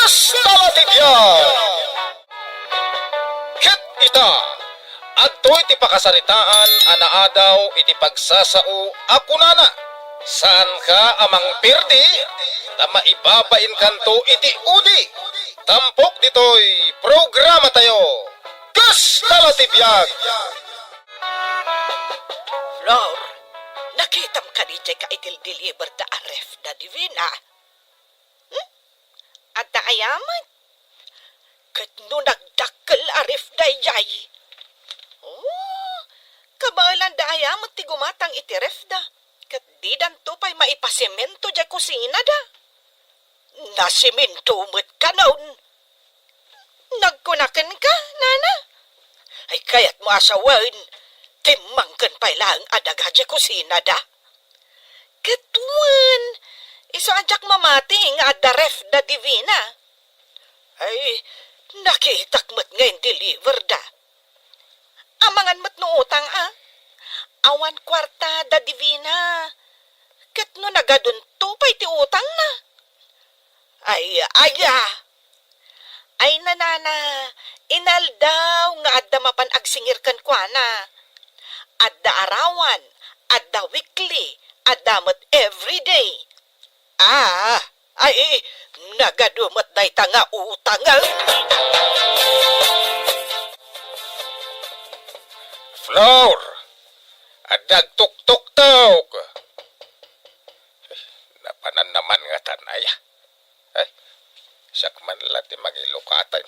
Kastalatibyan! Ket ita, adto iti pakasaritaan anaadaw iti pagsasao ako nana. Saan ka amang pirdi na maibabain kanto iti udi? Tampok ditoy programa tayo. Kastalatibyan! Flor, nakitam ka ni Jay ka itil-deliver da aref da divina. At da ayaman. Kat no nagdakkel aref da jay. Oh, kabalan da ayaman ti gumatang iti ref da. Kat di dan tupay maipasemento jay kusina da. Nasimento mo't ka noon. Nagkunakan ka, nana? Ay kaya't mo asawan. Timangkan pa ilang adaga dya kusina da. Katuan, iso adyak mamati nga ada ref da divina. Ay, nakitak mat ngayon deliver da. Amangan mat no utang Awan kwarta da divina. Kat no nagadun tupay ti utang na. Ay, Ay nanana, inaldaw nga adda mapan agsingirkan kwa na. Adda arawan, adda weekly, adda mat everyday. Ay, nagadumot day tanga utang. Floor, adag tuk-tuk-tuk. Napanan naman nga tanaya. Ay, sakman lati magilukatan.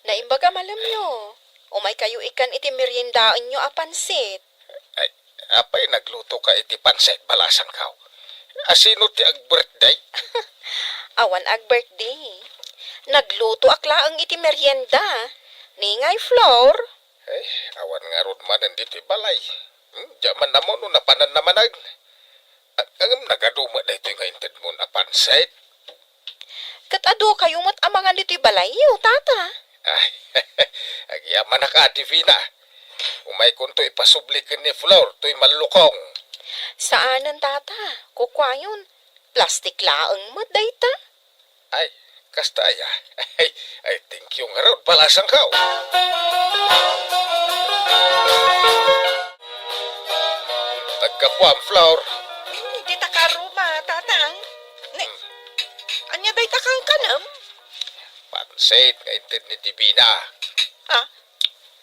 Naimbaga malam nyo. Umay kayo ikan iti meriendaan nyo apansit. Ay, apay nagluto ka iti pansit balasan kaw. Asino ti ag birthday? Awan ag birthday. Nagluto akla ang iti merienda. Ningay floor. Ay, awan nga ron manan dito balay. Diyaman na mo no napanan naman ag. Ang nagaduma na ito nga inted mo na pansit. Katado kayo mat amangan dito balayo, tata. Ay, agyaman na ka, Divina. Umay kung to'y pasublikin ni Flor, to'y malukong. Saanan, tata? Kukwayon. Plastik laang mat, dayta. Ay, kasta aya. Ay, thank you nga ron, balasang kaw. Tagkapuan, Flor. Di takaruma, tatang. Anya day takang kanam? Pansit, nga inted ni Divina.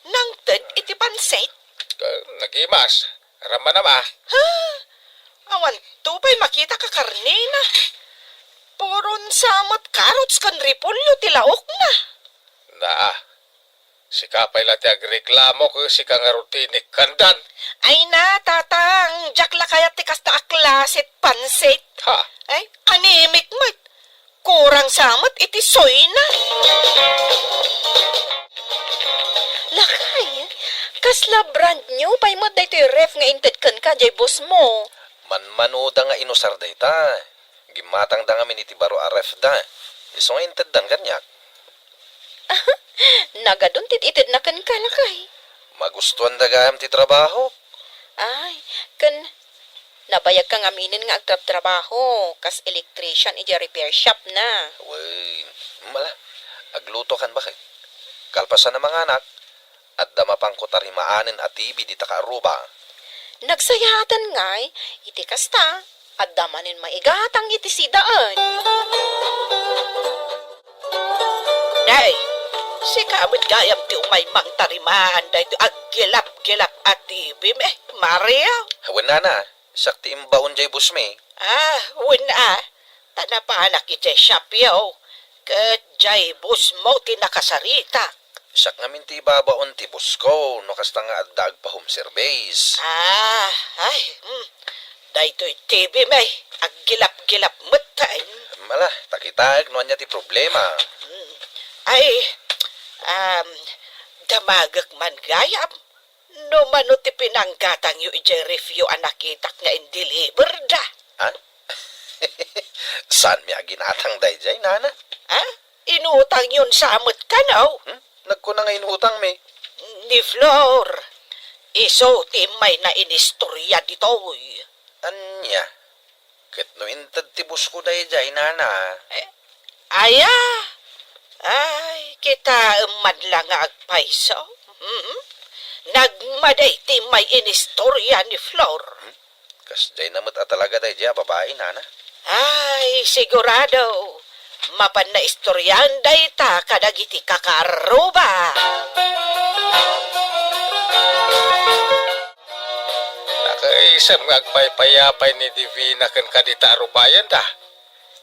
Nangted iti pansit? Nagimas, rama nama. Awan tupay makita ka karnina. Puron samot carrots kan ripolyo tilaok na. Si kapay lati agreklamo ko si kang rutinik kandan. Ay na, tatang, jakla kaya ti kasta aklasit pansit. Ha? Ay, animik mat. Kurang samot iti soy na. Lakay, kasla brand nyo, pay mo dayto yung ref nga inted kan ka, jay boss mo. Manmanuda nga inusar dayta. Gimatang da nga miniti baro a ref da. Iso nga inted dan ganyak. Nagadun tit-ited na kan ka, lakay. Magustuhan da gayam ti trabaho. Ay, kan nabayag kang aminin nga agtrab-trabaho, kas electrician iti repair shop na. Uy, mala. Agluto kan bakit? Kalpasan ng mga anak, at damapang ko tarimaanin at tibi di takaruba. Nagsayatan ngay, iti kasta, at damanin maigatang iti sidaan. Day, si kabit gayam ti umay mang tarimaan day to aggilap-gilap at tibim Maria. Hawan na, sakti imbaon jay busme. Wina, tanapanak iti shop yaw. Kat jay bus mo tinakasarita. Sak nga minti babaon ti bus ko, no kasta nga addag pa home service. Day to'y TV may, aggilap-gilap mutain. Mala, takitag, no anya ti problema. Damagak man gayam. No mano ti pinanggatang yu ije review anakitak nga in-deliver da. Ha? Saan mi aginatang day jay, nana? Inutang yun sa amot ka now. Nagkuna nga inutang mi. Ni Flor. Iso ti may na inistorya ditoy. Anya, ket no intad tibus ko dahi jay nana. Aya, ay, kita madlang nga agpaiso. Nagmaday ti may inistorya ni Flor. Kas jay namot at talaga dahi jay babae nana. Ay, sigurado. Mapan na istoryan day ta kadagiti kakaruba. Nakaisam nga agpaypayapay ni Divina kan kadita arubayan da.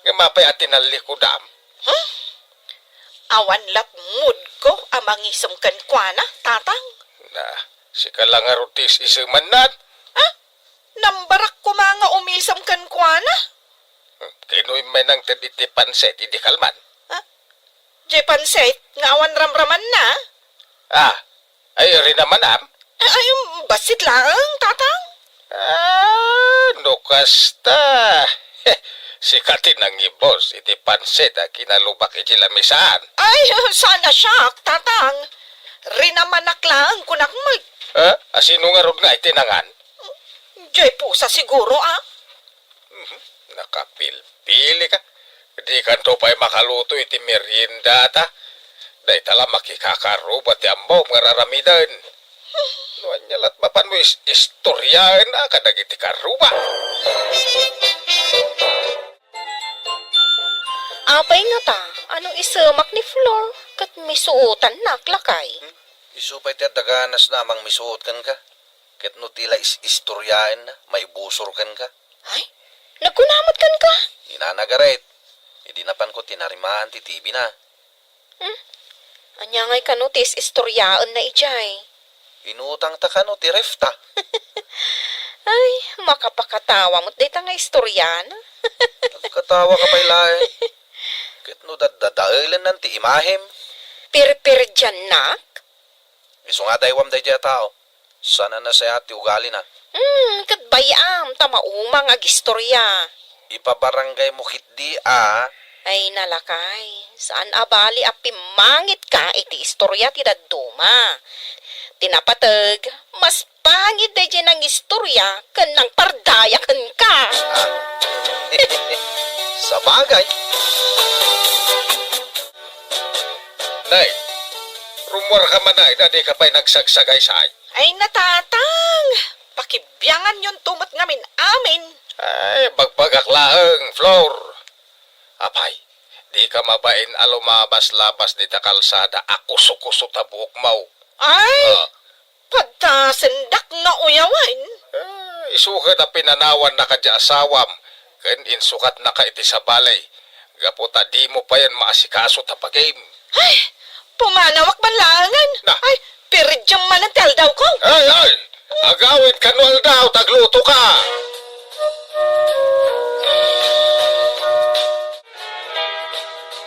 Nga mapay atin ang likudam. Awan lap mood ko amang isum kan kuana, tatang. Na, si kalangarutis isuman nan. Nambarak ko mga umisam kan kuana. Kinoy may nang taditi panset, hindi kalman. Jepan set, nga awan ramraman na. Ay rin naman am. Ay, basit lang, tatang. No kasta. Sikatin ang ibos, iti panset kinalubak iti lamisaan. Ay, sana siya, tatang. Rinamanak lang kunak mag. Asino nga rod nga itinangan? Jay pusa siguro, Nakapilpili ka. Di kanto pa'y makaluto iti merienda ta. Day tala makikakarubat ti ambaw nga raramidan. Nuan nyalat mapan mo istoryaan kadag iti karuba. Apay nga ta, anong isumak ni Flor? Kat misuotan naklakay. Isupay ti daganas na amang misuot kan ka. Ket no tila istoryaen na, may busor kan ka. Ay, nagkunamot kan ka? Inanagaret. Hindi napan ko tinarimaan ti TV na. Anya ngay kanutis istoryaan na ijay. Inutang ta ka no ti refta. Ay, makapakatawa mo't dita nga istoryan. Katawa ka pa'y lae. Ket no dadailan nan ti imahem. Pir-pir dyan, nak? Iso nga daywam day dya tao. Sana na sa ati ugali na. Kat bayam, tamaumang agistorya. Ipabarangay mo kitdi Ay, nalakay. Saan abali apimangit ka iti istorya ti dadduma. Tinapatag, mas pangit day dyan ang istorya kan nang pardayakan ka. Sa bagay. Nay, rumor ka man na di ka pa'y nagsagsagay-say. Ay, natatang. Pakibyangan yun tumot ngamin amin. Ay, bagpagaklaang, Flor. Apay, di ka mabain alumabas-labas di ta kalsada akuso-kuso ta buhok mau. Ay, pagtasendak nga uyawan. Isukat na pinanawan na ka di asawam. Ken insukat na ka iti sa balay. Gaputa di mo pa yan maasikaso ta pag-game. Ay, pumanawak balangan. Na. Ay, piridyang manantel daw ko. Ay! Agawid kanwal daw, tagluto ka!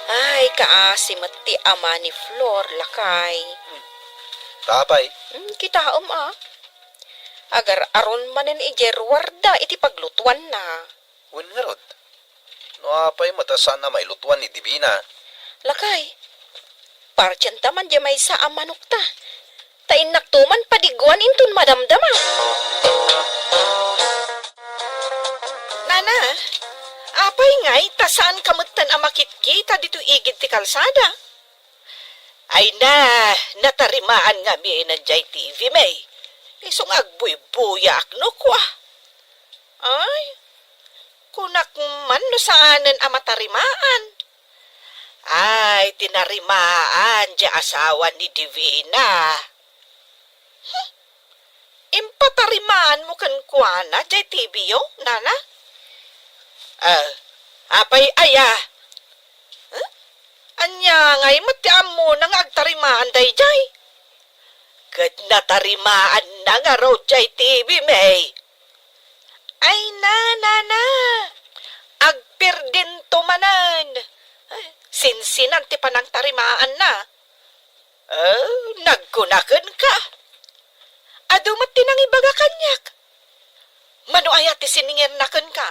Ay, kaasim at ti ama ni Flor, lakay. Tapay. Kitaom Agar aron manen ijer warda iti paglutuan na. Wen nga rod. No apay matasan na may lutuan ni Divina. Lakay, parchan taman di may sa amanok ta. Tain naktuman padiguan intun madamdama. Nana, apay ngay, tasaan kamutan ang makitkita dito igid ti kalsada. Ay na, natarimaan nga mi ng TV, may. Isong agbuy-buyak no kwa. Ay, kunak man no saanan ang matarimaan. Ay, tinarimaan di asawa ni Divina. Impatarimaan mo kan kuana di TV yo, nana? Apay aya. Anya ngay matiam mo nang agtarimaan day jay. Kat natarimaan na nga raw jay TV, may. Ay na. Agpirdin tumanan. Sinsinan ti panang tarimaan na. Nagkunakan ka. Adumat tinang ibaga kanyak. Mano ay ati siningir nakan ka.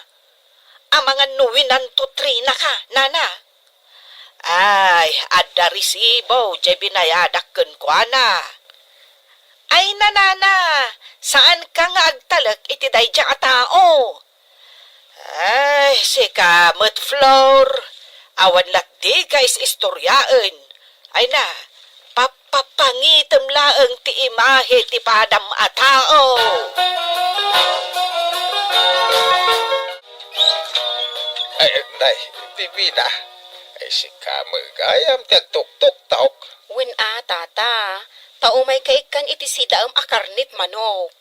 Amangan nuwinan to 3 na ka, nana. Ay, adda resibo, jay binayadak kun kwa na. Ay, nanana, saan ka nga agtalak iti day dya tao? Ay, si kamot, Flor. Awan lat di guys istoryaan. Ay na, papapangitam laang ti imahe ti padam a tao. Ay, nay, Divina. Ay, si kamagayam tagtuktok taok. Wen tata, taumay kay kan iti sidaam akarnit manok.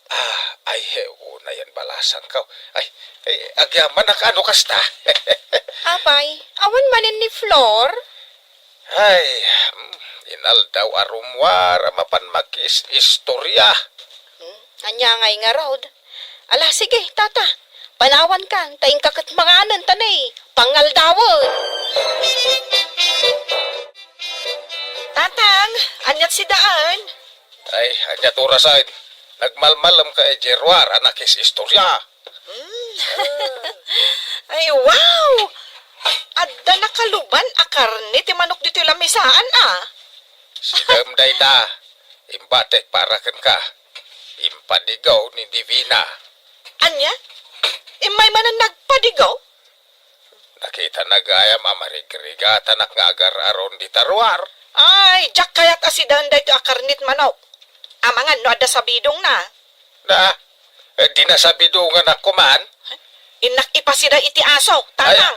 Ay, una yan balasang ka. Ay, agyaman na ka, ano kasta? Apay, awan manin ni Flor? Ay, inal daw arumwar, mapan magis istorya. Anya ngay nga raw. Ala, sige, tata. Panawan kan, taing kakat manganan tanay. Pangaldawon. Tatang, anyat si daan. Ay, anya turasan. Nagmalmalam ka Jerwar, anak is istorya. Ay, wow! Adda nakaluban akarni ti manok dito lamisaan Sidam dayta, imbatek parakan ka. Impadigaw ni Divina. Anya? Imay manan nagpadigaw? Nakita nagayam amarigrigat anak nga agar aron di tarwar. Ay, jak kayat asidan dito akarnit manok. Amangan no adda sa bidong na. Di na sabi dungan ako man. Inak ipasida iti aso, Ay, tatang.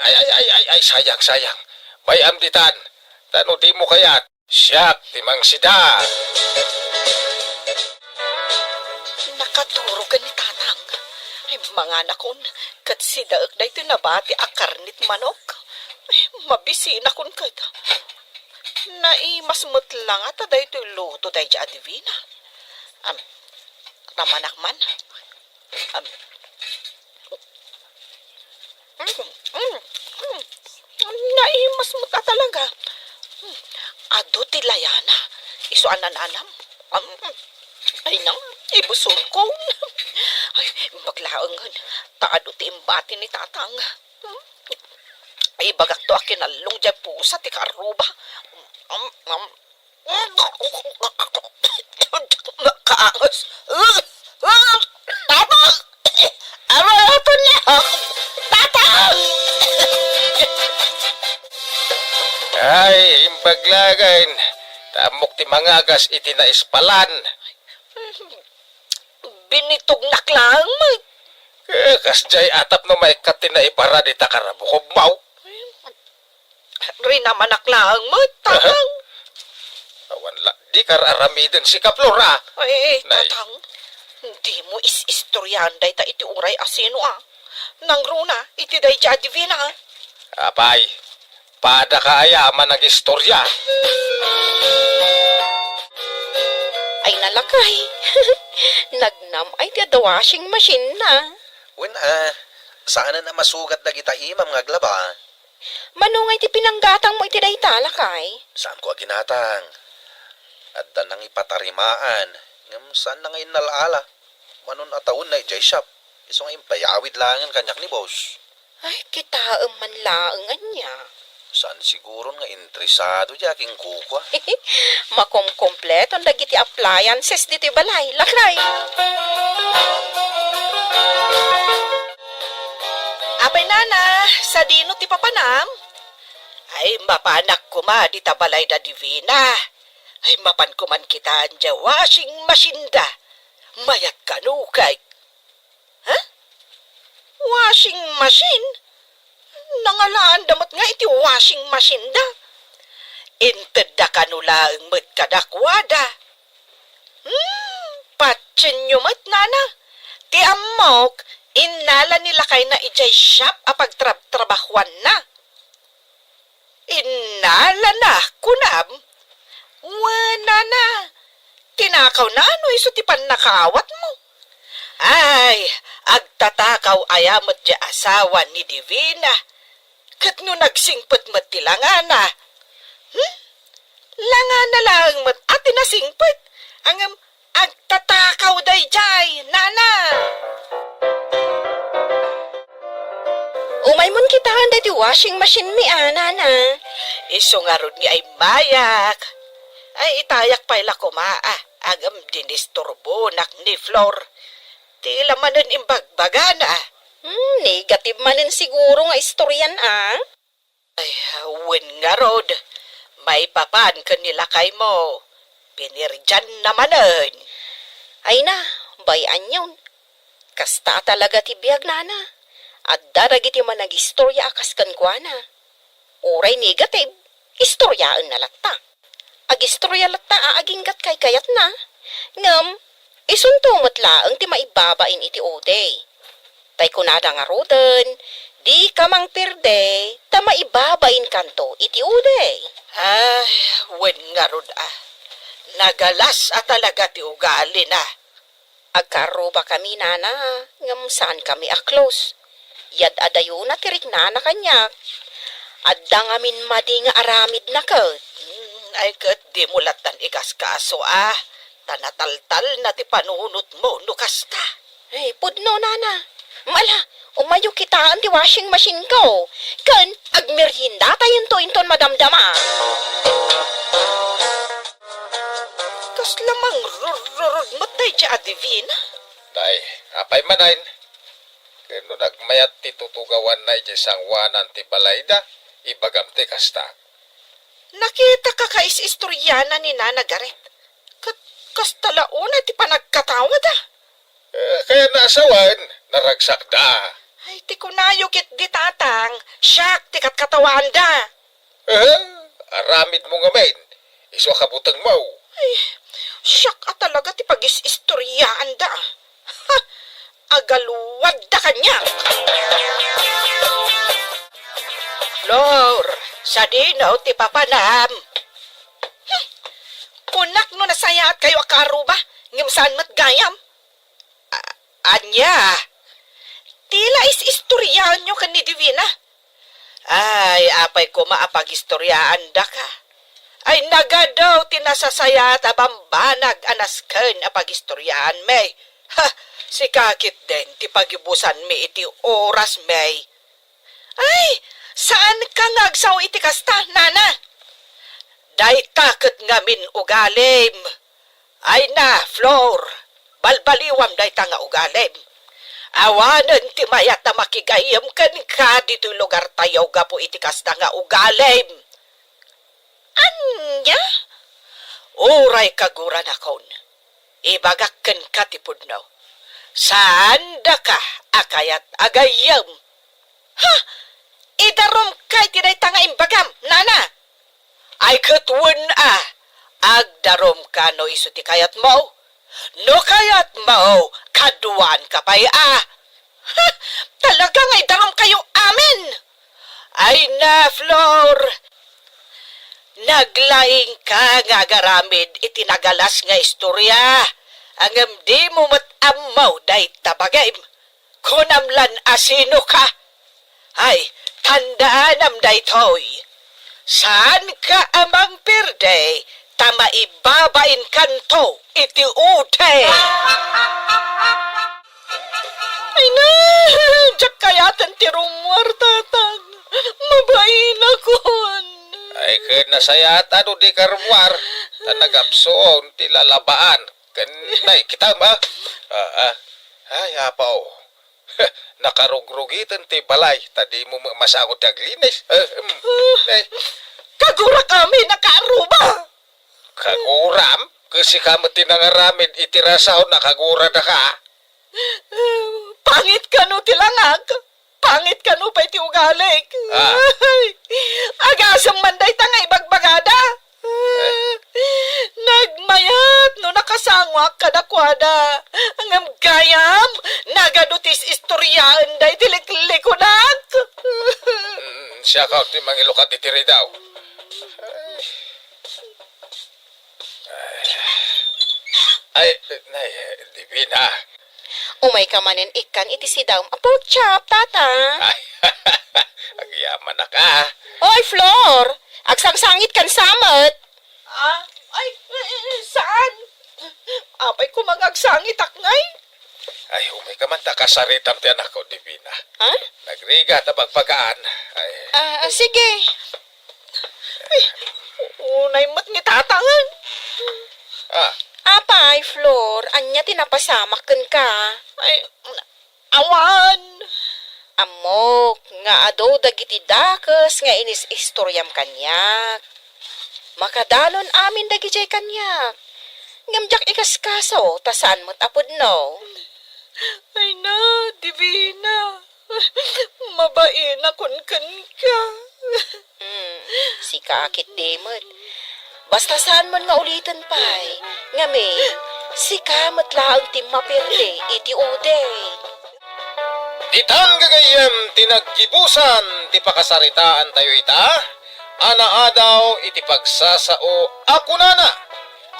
ay, sayang. Bayam ditan. Tano di mo kayat. Siyak, timang sida. Nakaturo ka ni tatang. Ay, mga nakon, kat sidaag na ito nabati akarnit manok. Ay, mabisina kun kat. Naimasmut lang at aday ito luto day dya adivina. Ramanak man. Naimasmut na talaga. Ado ti layana. Iso anananam. Ay nang, ibusog ko. Ay, maglaangan. Taado ti imbati ni tatang. Ay, bagak to akinalong dyan pusa ti karuba. Kaangas. Tatang! Arato niya! Tatang! Ay, imbaglagain. Tamok ti mangagas iti na ispalan. Binitog naklang. Kasjay atap no may katina ibara di takarabukob mau. Rinaman naklang mo, tatang. Awan la, di kararamidin si Kaplora. Ay, Nay. tatang. Hindi mo istoryan day ta iti uray asino Nang runa, iti day dya divina Apay, pada kaayaman nag-istorya. Ay nalakay. Nagnam ay ti the washing machine na. Wen sana na masugat na kita imam nga glaba. Manungay ti pinanggatang mo iti day talakay. Saan ko aginatang? At nang ipatarimaan. Ngam saan na ngayon nalala? Manon ataon na ijay shop. Iso nga impayawid langan kanyak ni boss. Ay, kita man laangan niya. Saan siguro nga interesado jaking kukwa? Makomkompleto ang dagiti appliances dito balay. Lakay. Apay nana, sa dino ti papanam? Ay, mapanak ko ma, di tabalay da divina. Ay, mapan ko man kita anja washing machine da. Mayat kanukay. Ha? Washing machine? Nangalaan damot nga iti washing machine da. Inted da kanulaang mat kadakwada. Patsin nyo mat nana. Ti amok, inala nila kay na ijay shop apag trabahuan na. Inala na, kunam. Wala na. Tinakaw na ano iso ti panakawat mo. Ay, agtatakaw ayamat di asawa ni Divina. Kat no nagsingpet mat ti langana. Langana lang mat ati nasingpet. Ang agtatakaw day jay, nana. Umay mon kita handa ti washing machine mi nana. Iso nga ron ni ay mayak. Ay itayak pala kumaa. Agam dinisturbo nak ni Flor. Ti lamanan imbagbagana. Negative manin siguro nga istoryan, Ay, wen nga rod. May papan kanila kay mo. Pinirjan namanen. Ay na, bayan yun. Kasta talaga ti biyag nana. At daragiti man nag-istorya akas kankwana. Uray negative, istoryaan na latta. Ag-istorya latta aaginggat kay kayat na. Ngam, isuntumot laang ti maibabain iti ode. Tay kunada nga roden, di ka mang pirde, ta maibabain kanto iti ode. Ay, wen nga rod Nagalas talaga ti ugali na. Agkaro ba kami nana, ngam saan kami aklos. Yad adayo na tirik nana kanyak. Adda ngamin madi nga aramid na kat. Ay kat di mulatan ikaskaso Tanataltal na ti panunot mo no kasta. Ay, pudno nana. Mala, umayo kitaan ti washing machine ko. Kan, agmerienda tayo inton madamdama. Kas lamang rururod mo tayo ti adivina. Day, apay manayin. Kano nagmayat ti tutugawan na iti sangwanan ti balayda, ibagam ti kasta. Nakita ka kais-istoryana ni Nana Garet. Kas talauna ti panagkatawad Kaya naasawan, naragsak da. Ay, ti kunayo kit di tatang. Siyak, ti katkatawaan da. Aramid mo nga men, iso kabutang mo. Ay, siyak talaga ti pagis-istoryaan da. Ha, agaluwad da kanya. Flor, sa dinaw ti papanam. Punak no nasaya at kayo akaro ba? Ngimsaan mat gayam? Anya, tila is-istoryaan nyo kan ni Divina. Ay, apay ko maapag-istoryaan da ka. Ay, nagadaw tinasasaya tabambanag anasken apag-istoryaan may. Ha, si kakit din, ti pagibusan mi iti oras may. Ay, saan ka ngagsaw iti kasta, nana? Day takot nga min ugalim. Ay na, Flor, balbaliwam day ta nga ugalim. Awanan ti mayat na makigayam kan ka dito lugar tayo gapo iti kasta nga ugalim. Anya? Uray kaguran akon. Ibagakkan ka ti pudno. Saan da ka akayat agayam? Ha? Idarom kay tiday tanga imbagam, nana? Ay katwan agdarom ka no iso ti kayat mo. No kayat mo, kaduan ka pa'y Ha, talaga nga idarom kayo amin. Ay na, Flor. Naglaing ka nga garamid itinagalas nga istorya. Angam di mo matamaw day tabagay. Kunamlan asino ka. Ay, tandaan am day toy. Saan ka amang pirde, tama ibabain kanto, iti ute. Ay na, diyak kayatan ti rumwar, tatang. Mabain akon. Ay kinasayat ano di karwar, tanagapsoon ti lalabaan. Kanay, kita ba? Ay, apaw. Nakarugrugitan ti balay, tadi mo masagot aglinis. Kagura kami nakaaruba. Kaguram? Kasi kamo tinangaramid itirasaw nakagura na ka. Pangit ka no tilangag. Pangit ka no pa iti ugalik. Agasang manday tanga ibagbagada. Nagmayat no nakasangwak kadakwada. Ang gayam, nagadutis istoryaan day tilik-likunak. Siya ka ti mangilukat itiri daw. Ay, nay, Divina. Umay ka manin ikan iti sidaw. Pork chop, tata. Ay, agyaman na ka. Oy, Flor. Agsangsangit kan samot. Saan? Apay ko magagsangit akngay. Ay, umay ka man takasaritam ti anak ko, Divina. Ha? Nagriga ta pagpagaan. Ay, Sige. Unay mat ni tatangan. Apay, Flor. Anya tinapasamak kan ka. Ay, awan. Amok, nga ado dagiti dakes nga inis istoryam kanyak. Makadanon amin dagiti kanyak. Ngamjak ikaskaso, tasan mo't apod no. Ay na, Divina. Mabain akon kan ka. Si kakit demot. Basta saan man nga ulitin pa'y. Nga may, si kamat laang timapirde, iti ude. Ditang gagayem tinaggibusan ti pakasaritaan tayo ita, anaadaw iti pagsasao ako nana.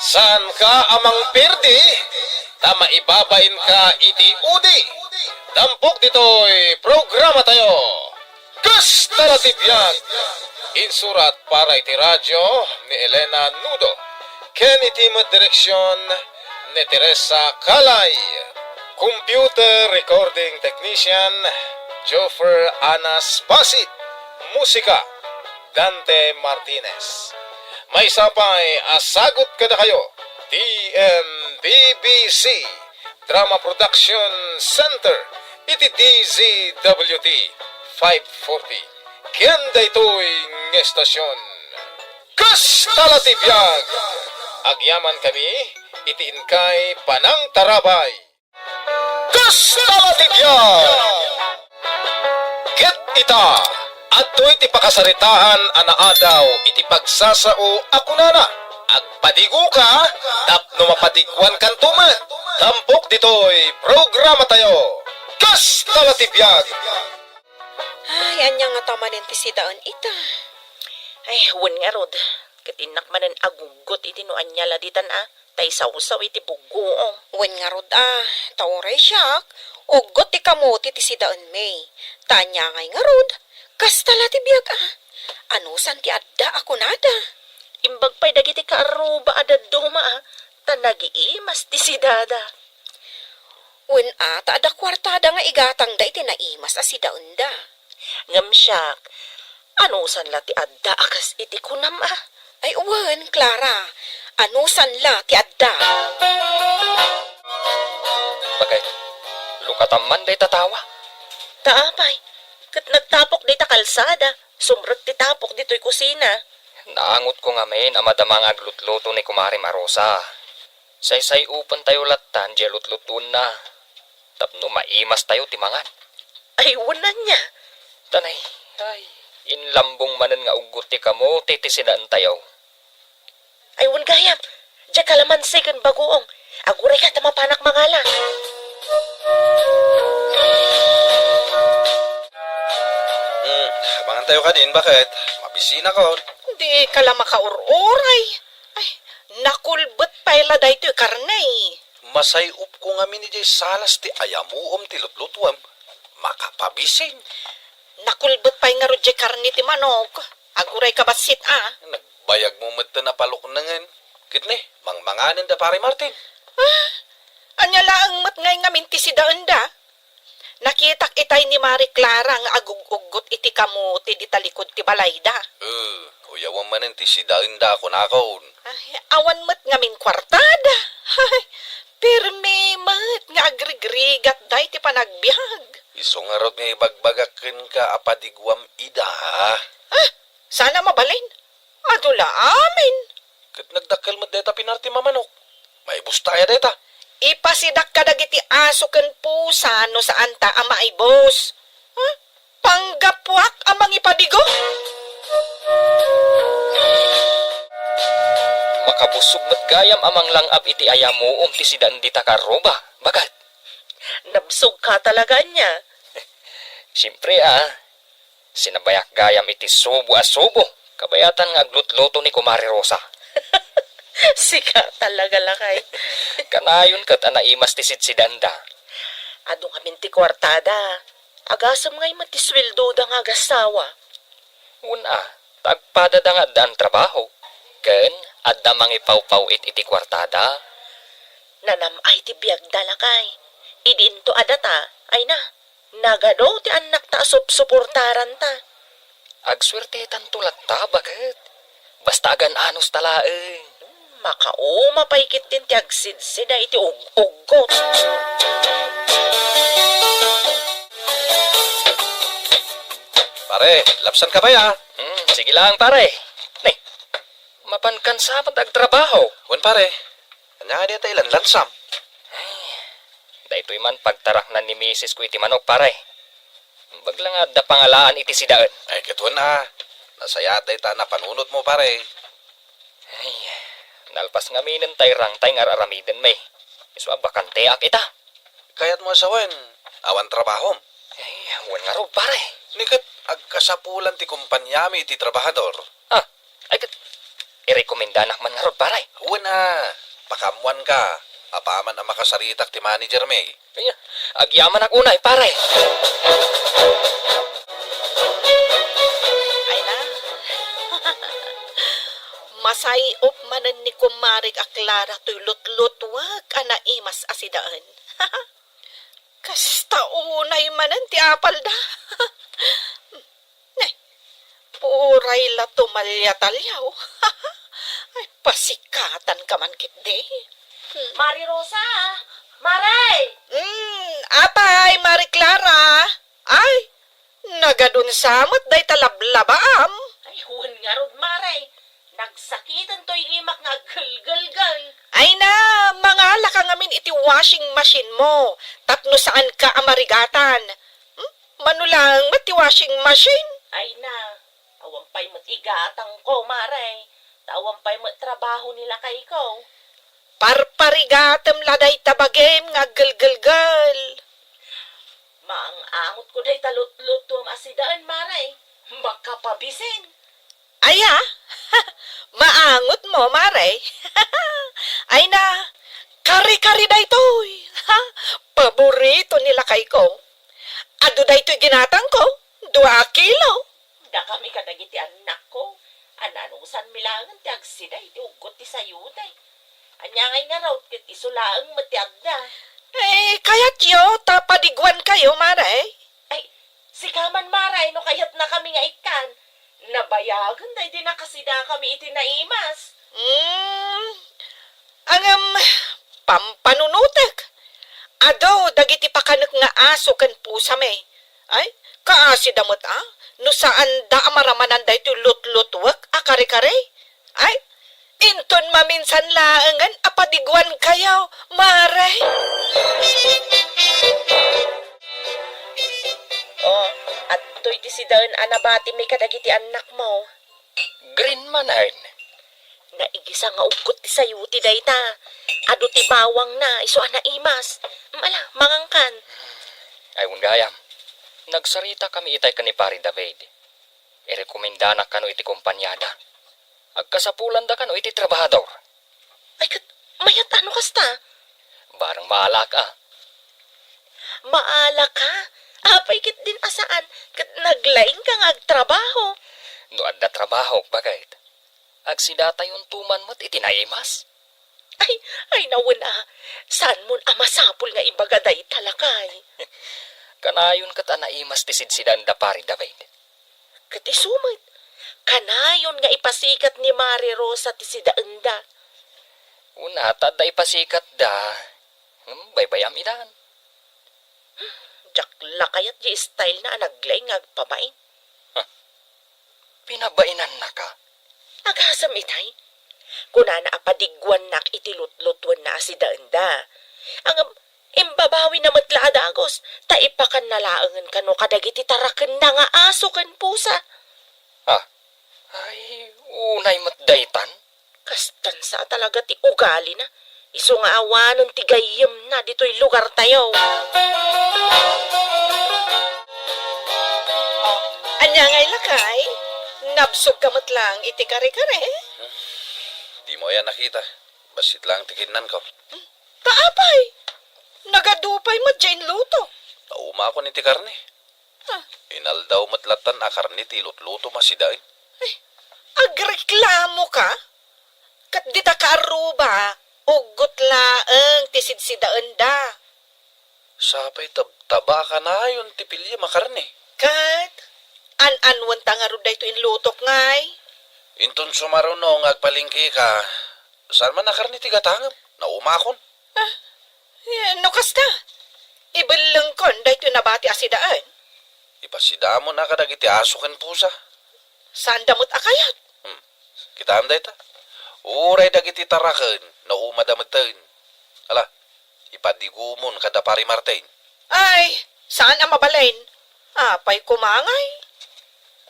San ka amang perdi, tama ibabain ka iti udi. Dampok dito'y programa tayo. Kasta tibiyag. Insurat para iti radyo ni Elena Nudo. Ken iti direksyon ni Teresa Kalay. Computer recording technician Joffer Anas Basit. Musika Dante Martinez. May sapay asagot kada kayo. TMBBC Drama Production Center. Iti DZWT 540. Kenda ito'y estasyon. Kastalatibiyag. Agyaman kami, itiin kay Panang Tarabay. Kastalatibiyag. Ket ita, adto iti pakasaritaan anaadaw iti pagsasao ako nana. Agpadigo ka, tapno mapadigwan kan tumat. Tampok dito'y programa tayo. Kastalatibiyag. Ay, anyang nga tamanin ti si daon ita. Ay, huwag nga, Rod. Katinak manan agugot iti no anyala ditan tay sausaw iti bugoong. Wen nga rod taoray siyak, ugot ti kamuti ti si daon may. Tanya ngay nga rod, kastala ti biyag Anusan ti adda ako nada. Imbag pa'y dagiti kaaruba adad duma tanagi-imas ti si dada. Wen taada kwartada nga igatang da iti naimas si daon da. Ngam siyak, anusan la ti adda akas iti kunam Ay uwan, Clara. Anusan la ti adda. Bagay, lukataman day tatawa. Taapay, kat nagtapok di ta kalsada, sumrot ti tapok dito'y kusina. Naangot ko nga men, amadamang aglutluto ni Kumari Marosa. Say upan tayo latan, di lutlutun na. Tapno maimas tayo timangan. Ay, wala niya. Tanay, ay, inlambong manan nga ugot ti kamo, titisinaan tayo. Ay, wala gayam. Diya kalamansi kan bagoong. Aguray ka tamapanak mangala. Abangan tayo ka din, bakit? Mabisina ko. Di ka lang makauroray. Ay, nakulbet pala da ito karnay. Masayup ko nga mini jay salas ti ayamuom ti lutlutwam. Makapabisin. Nakulbet pa nga rodje karni ti manok. Aguray ka basit Nagbayag mo mata na palok na ngan. Kitne, mangmanganan da pare Martin. Anya laang mat ngay nga minti si daon da. Nakitak itay ni Marie Clara nga agugugot iti kamuti di talikod ti balayda. Kuyawan manan ti si dainda ako nakon. Ay, awan mat nga min kwartada. Ay, pirmi mat nga agrigrigat day ti panagbiag. Iso nga rod nga ibagbagakin ka apadigwam ida. Sana mabalin. Adula amin. Kat nagdakkel mo deta pinarti mamanok. May bustaya deta. Ipasidak ka dagiti aso ken pusa no saan ta ama ay boss. Panggapwak amang ipadigo. Makabusog mat gayam amang langab iti ayamuom ti sidan di takaroba. Bagat? Nabsog ka talaga niya. Siyempre sinabayak gayam iti subo a subo. Kabayatan nga aglutluto ni Kumari Rosa. Sika talaga lakay. Kanayon kat anaimas ti sidsidanda. Adong amin ti kwartada. Agasam ngay matiswildo da nga agasawa. Una, tagpada da nga daan trabaho. Ken, adda mangipawpawit iti kwartada. Nanamay ti biyag dalakay. Idinto adata, ay na. Nagado ti anak ta suportaran ta. Agswerte tantulat ta, bakit? Basta agan anos talaeng. Makauma paikit din ti agsidsida iti ugot. Pare, lapsan ka ba ya? Sige lang, pare. Nay, mapankan sa pagtrabaho. Wan pare, kanya di tayo ilan lansam. Dahito man pagtarak na ni Mrs. ko iti manok, pare. Baglang da pangalaan iti sidaan. Ay, kituan na. Nasayat day ta na panunot mo pare. Ay, nalpas nga minin tay rang tay nga aramiden may. Iswa bakante ak ita. Kayat mo asawan, awan trabaho. Ay, wan nga ro, pare. Nikat agkasapulan ti kumpanyami iti trabahador. Ah, ay kat, irekomendanak man nga ro, pare. Wan na, pakamuan ka. Apaman ang makasaritak ti manager may. Ay, agyaman ak unay, pare. Ay na. Masayop manan ni kumarig aklara to'y lut-lutwag anaimas asidaan. Kasta unay manan ti apal da. Nay, puray la tumalya-talyaw. Ay, pasikatan ka man kitde. Mari Rosa! Maray! Apay, Mari Clara. Ay, nagadun samot day talablabaam. Ay, huwan nga rod, Maray. Nagsakitan to'y imak nga gulgulgal. Ay na, mangala ka ngamin iti washing machine mo. Tapno saan ka amarigatan. Manulang mati washing machine. Ay na, awampay mo't igatang ko, Maray. Tawampay mo't trabaho nila kay ko. Parparigatem laday tabagem nga gulgulgal. Maang-angot ko day talut-lutom asidaan, Maray. Makapabisin. Aya, maangot mo, Mare. Ay na, kari-kari day toy. Paborito nila kay ko. Ado day to'y ginatang ko, 2 kilo. Da kami kadagiti anak ko. Ananusan milangan ti agsiday, ti ugot ti sayuday. Anyangay nga raw, kit isulaang matiag na. Eh, kaya't yo, tapadigwan kayo, Mare. Ay, si Kaman Maray, no kayat na kami nga ikan. Nabayagan day di nakasida kami itinaimas. Ang pampanunutek. Ado, dagiti pakanak nga aso kan pusa may. Ay, kaasi damot no saan da amaramanan da ito lut-lutwak, akare-kare. Ay, inton maminsan laangan, apadigwan kayaw, Mare. Oh, at to'y ti sidaon anabati may kadagiti anak mo. Green manan. Naigisa nga ugot ti sayuti day ta. Ado ti bawang na, iso anaimas. Mala, mangangkan. Ay, ungayam. Nagsarita kami itay ka ni Pari David. Irekomenda na kano iti kumpanyada. Agkasapulan da kano iti trabahador. Ay, kat, mayat ano kasta? Barang maalak Maala ka? Apay kit din asaan, kat naglaing kang agtrabaho. No adda trabaho, bagayt. Agsida tayon tuman mo't itinaimas. Ay nawuna. Saan mon amasapol nga ibagaday talakay? Kanayon kat anaimas ti sidsidan da Pari David. Kat isumit. Kanayon nga ipasikat ni Mari Rosa ti sidaenda. Una, tada ipasikat da. Baybayam idan. Jakla kayat di style na anaglay nga agpabain. Pinabainan na ka. Aghasam itay. Kuna na apadigwan nak itilut-lutwan na asidaenda. Ang imbabawi na matlaadagos, taipakan nalaangan kano kadagiti taraken na nga aso kan pusa. Ay, unay matdaytan. Kastan sa talaga ti ugali na. Iso nga awanon ti gayem na dito'y lugar tayo. Anya ngay lakay, nabsog kamot lang iti kare-kare. Di mo yan nakita. Basit lang tikinan ko. Kaapay, nagadupay mo dyan luto. Nauma ko ni ti karne. Inaldaw matlatan a karne ti lut-luto masidain. Agreklamo ka? Kat di ta kaaruba, ugot laang tisidsidaan da. Sapay taba ka na yun ti pilya makarne. Kat, an-anwan ta nga ruday to inlutok ngay. Inton sumarunong agpalingki ka. Saan man na karne ti gatangam? Naumakon. No kasta, ibalang kon day to nabati asidaan. Basidamo na kadagiti aso ken pusa. Saan damot akayat? Kita am dayta. Uray dagiti taraken na umadameten. Ala, ipadigumon kada pari Martin. Ay, saan ang mabalain? Apay kumangay.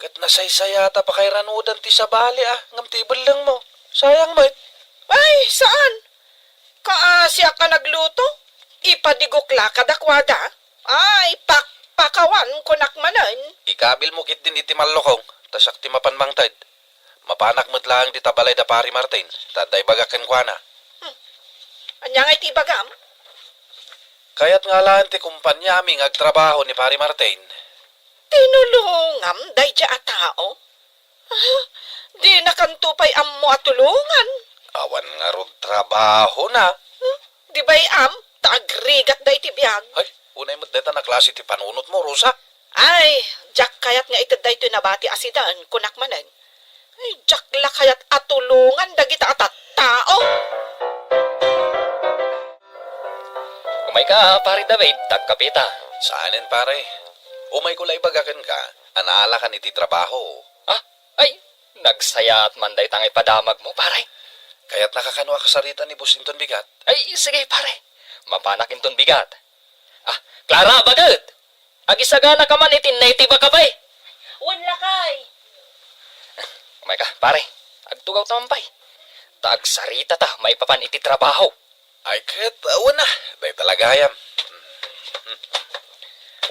Kat nasaysayata pa kay ranudan ti sabali ngam tibel lang mo. Sayang mo. Ay, saan? Siya ka nagluto? Ipadigok la kadakwada? Ay, pakawan ko nakmanan. Ikabil mo kit din iti mallokong. Tasak ti mapanmangtad. Mapanak mo't lang di tabalay da pari Martin. Taday bagaken kwa na. Anya nga iti bagam? Kaya't nga lang ti kumpanya aming agtrabaho ni pari Martin. Tinulungam day dya a tao? Di nakantupay ammo at tulungan. Awan nga rod trabaho na. Di ba'y taagrigat day ti biyag? Ay, unay mo't deta na klase ti panunot mo, Rosa. Ay, jak kayat nga itad day to nabati asidaan kunak manan. Ay, jak la kayat atulungan dagita at tao. Umay ka, pare David, tagkapita. Saanin pare? Umay ko lay bagaken ka. Anaala ka iti trabaho. Ay, nagsaya at manday tangay padamag mo, pare. Kaya't nakakanwa ka sarita ni Boss Inton Bigat. Ay, sige, pare. Mapanak inton bigat. Clara, bagat! Agisagana ka man itin native ka ba eh? Wala kay. Umay ka, pare. Agtugaw tampay. Tagsarita ta, may papan iti trabaho. Ay, kahit awan na. Day talagayam.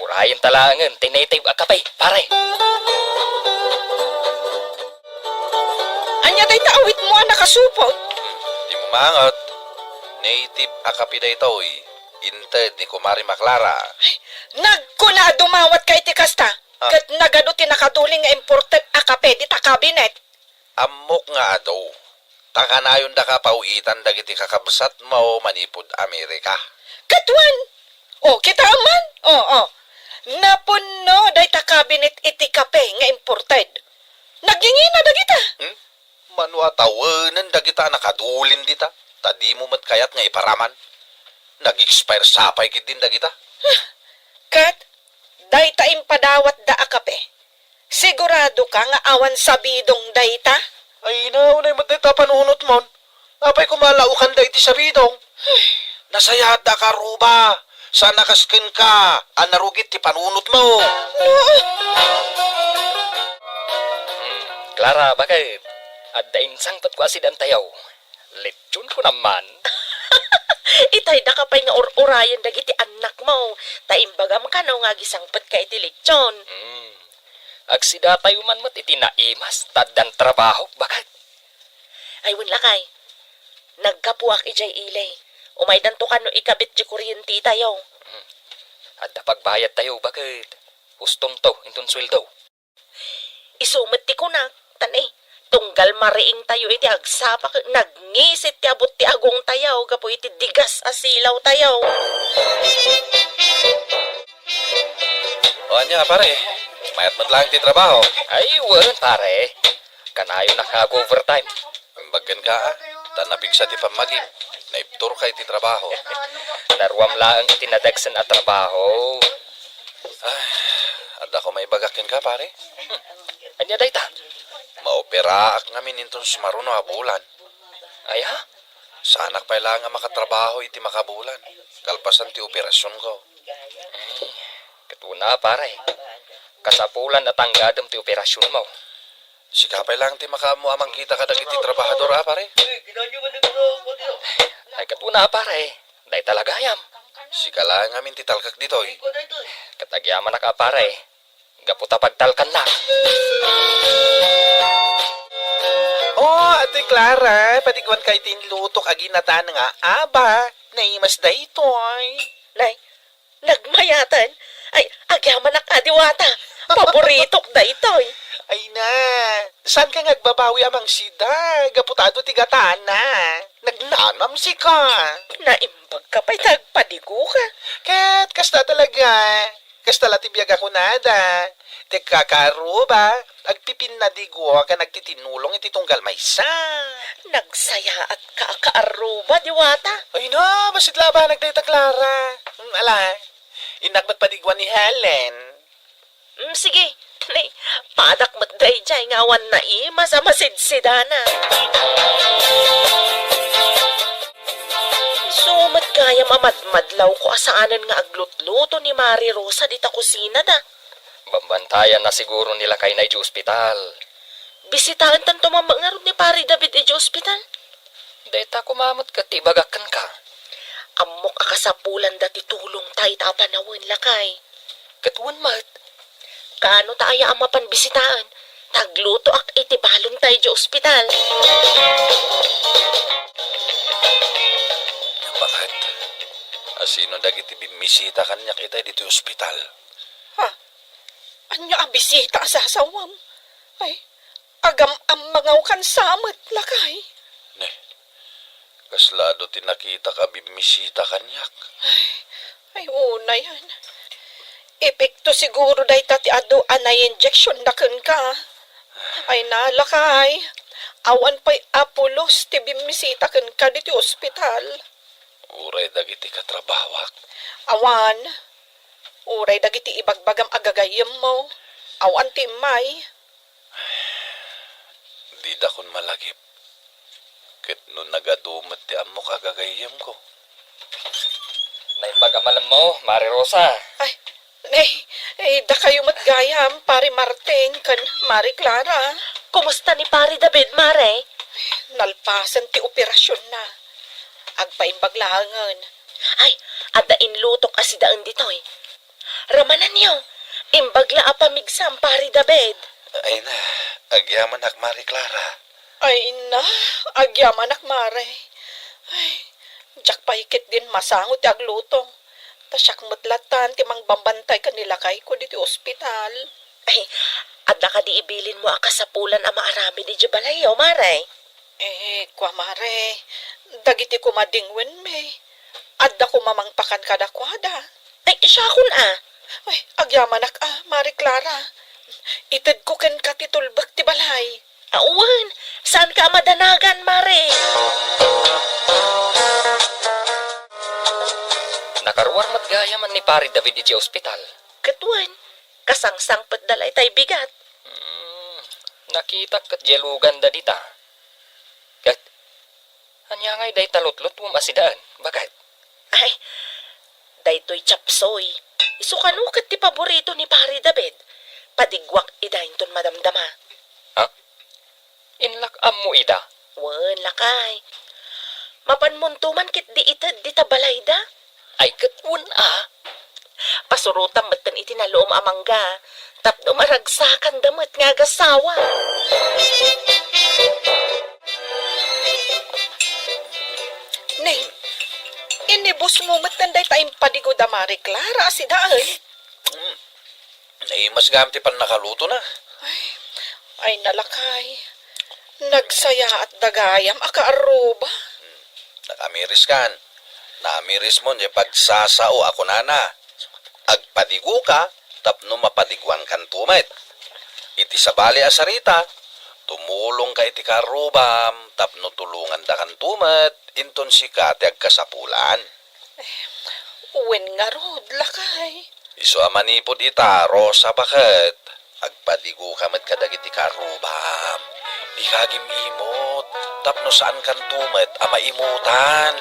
Urayan talangan, tinative akapay, pare. Anya day taawit mo ang nakasupot? Di mo mangot. Native akapiday to'y. Inted ni Kumari Maklara. Nagkuna dumawat kay ti kasta. Kat nagado ti nakaduling nga imported akape di ta kabinet. Amok nga daw. Takanayon da ka pauitan dagiti kakabsat mo manipod Amerika. Katwan! Kita man? Oo. Napuno day ta kabinet iti kape nga imported. Nagingi na dagita. Manwa tawanan dagita nakadulin dita. Tadi mo mat kayat nga iparaman. Nag-expire sapay kit din dagita. Kat, day ta impadawat da akape. Sigurado ka nga awan sabidong day ta? Ay na, unay mat dita panunot mon. Napay kumalaukan da iti sabidong. Nasayat da ka ruba. Sana kasken ka. Anarugit ti panunot mo. Clara, bakit? At dainsang pat ko asidan tayaw. Lechon ko naman. Itay da ka pa'y nga urayan dagiti anak mo. Taimbagam ka no nga gisangpat ka iti lechon. Agsida tayo man mat iti naimas, taddan trabaho, bakit? Ay wala kay. Nagkapuak ijay ilay. Umay danto ka no ikabit di kuryente tayo. At pagbayad tayo, bakit? Hustom to, inton sweldo. Isumat ti kunak. Tanay. Tunggal mariing tayo iti agsapak. Nagngisit ti abot ti agong tayaw. Gapo iti digas asilaw tayaw. O anya pare, mayat mat lang ti trabaho. Ay, waran pare. Kanayo naka-overtime. Baggan ka tanapig sa ti pamaging. Naiptur ka iti trabaho. Naruam lang itinadagsan at trabaho. Ada ko may bagakin ka pare. Anya day ta? Maopera ak ngamin inton sumaruno a bulan. Ay ha? Sanak pa lang nga makatrabaho iti makabulan. Kalpasan ti operasyon ko. Katuna pare. Kasapulan at anggadam ti operasyon mo. Sikapay lang ti makamuamang kita kadag iti trabahador pare. Ay katuna pare. Day talagayam. Sikala ngamin ti talkak ditoy. Katagyaman na ka pare. Gaputa pagtalkan na. Oh, Ate Clara, patigwan kay tinlutok aginatan nga aba. Naimas da itoy. Nay, nagmayatan. Ay, agyaman na kadiwata. Paboritok da itoy. Ay na, saan ka ngagbabawi amang sida? Gaputado ti gatana. Nagnanam si ka. Naimbag ka pa'y tagpadigo ka. Ket, kasta talaga. Kasta latibiyag ako nada. Te kakaro ba? Agpipin na digo ka nagtitinulong iti tunggal maysa. Nagsaya at kaakaaruba, diwata. Ay na, basit laba nagdayta Clara. Ala, inagmat padigwan ni Helen. sige. Nay, padak mat day jay ngawan na sa masidsidana. Sumat kaya mamadmadlaw ko asaanan nga aglutluto ni Mari Rosa dita kusina da. Bambantayan na siguro nila kay Nay Ospital. Bisitahan tanto mamangarod ni Pari David di Ospital. Deta kumamot ka tibagakan ka. Amok akasapulan dati tulong tay tapanawin lakay. Katuan mat. Kano taaya ang mapanbisitaan? Tagluto ak itibalong tayo di ospital. Bakit? Asino dagiti bimisita kanya kita dito yung ospital? Ha? Anya abisita sa sawam? Ay, agam ang mangaw kan samat lakay. Ne, kaslado tinakita ka bimisita kanyak. Ay, una yan. Epekto siguro day tati ado anay injection na ka. Ay nalakay. Awan pa'y apulos ti bimisita ka dito ospital. Uray dagiti katrabawak. Awan. Uray dagiti ibagbagam agagayem mo. Awan ti may. Di da kon malagip. Ket no nagadumat ti amok agagayem ko. Naipagamalam mo, Mari Rosa. Ay, da kayo matgayam, pari Martin, kan Mari Clara. Kumusta ni Pari David, Mare? Nalpasan ti operasyon na. Agpaimbaglangan. Ay, ada inlutok asidaan ditoy. Ramanan niyo, imbagla apamigsam Pari David. Ay na, agyaman ak Mari Clara. Ay na, agyaman ak Mare. Ay, jak paikit din masangot ti aglutong. Tasyak mutlatan ti mang bambantay kanila kay ko dito ospital. Ay, ada ka di ibilin mo akasapulan ang maarami di Jabalayaw, Mare. Kwa Mare, dagiti ko madingwen me. Adda ko mamangpakan kadakwada. Ay, siya kun Ay, agyaman ak Mari Clara. Ited ko ken katitulbak ti balay. Awan, saan ka madanagan, Mare? Nakaruar matgayaman ni Pari David di Ospital. Katuan, kasangsang padalay tay bigat. Nakita kat jelugan da dita. Kat, anya ngay day talutlot mo masidaan. Bakit? Ay, daytoy chapsoy. Isukanukat ti paborito ni Pari David. Padigwak idahin ton madamdama. Ha? Inlak mo ida. Wan, lakay. Mapanmuntuman kit di itad di tabalay da. Ay katun Pasurutan matan itinaloom amangga. Tapno maragsakan damat nga gasawa. Nay, inibus mo matanday tayong padigo da Mari Clara si daan. Ay, mas gamti pan nakaluto na. Ay nalakay. Nagsaya at dagayam akaaruba. Nakamiris kan. Namiris mo niya pagsasao ako nana. Agpadigo ka, tapno mapadiguan kan tumet. Iti sabali asarita, tumulong ka iti karubam, tapno tulungan da kan tumet, inton si kati agkasapulan. Uwin nga rod, lakay. Iso amanipod ita, Rosa bakit? Agpadigo ka mat kadag iti karubam. Di kagim imot, tapno saan kan tumet ama imutan.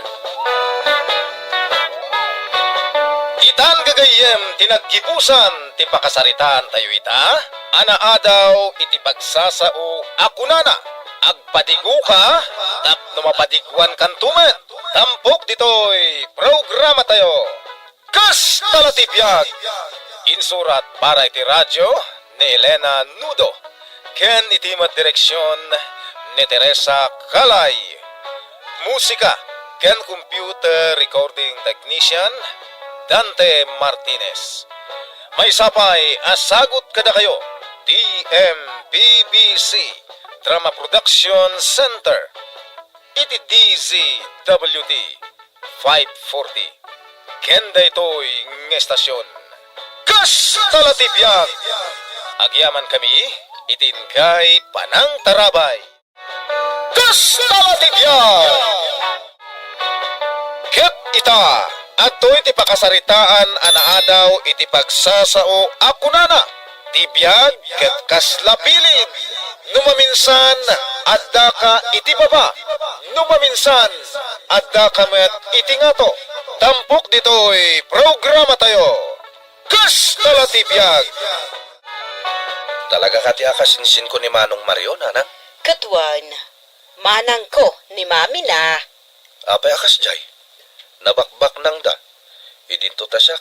Itan gagayem tinaggipusan ti pakasaritaan tayo ita. Anaadaw iti pagsasao ako nana. Agpadigo ka, tapno mapadiguan kan tumet. Tampok ditoy programa tayo. Kas talatipyag! Insurat para iti radyo ni Elena Nudo. Ken iti direksyon ni Teresa Kalay. Musika ken computer recording technician Dante Martinez. May sapay asagot kada kayo TMPBC Drama Production Center iti DZWD 540 Kenda ito'y ng estasyon Kas Talatipyag. Agyaman kami itin kay Panang Tarabay. Kas Talatipyag. Ket ita at iti pakasaritaan anaadaw iti pagsasao ako nana. tibiyag ket kaslapilid. Numaminsan, adda ka iti baba. Numaminsan, adda ka met iti ngato. Tampok dito'y programa tayo. Kastala tibiyag. Talaga ka ti akasinsin ko ni Manong Mario, nanang? Katwan, manang ko ni mami na. Apay akas jay. Nabakbak nang da. Idinto ta siya.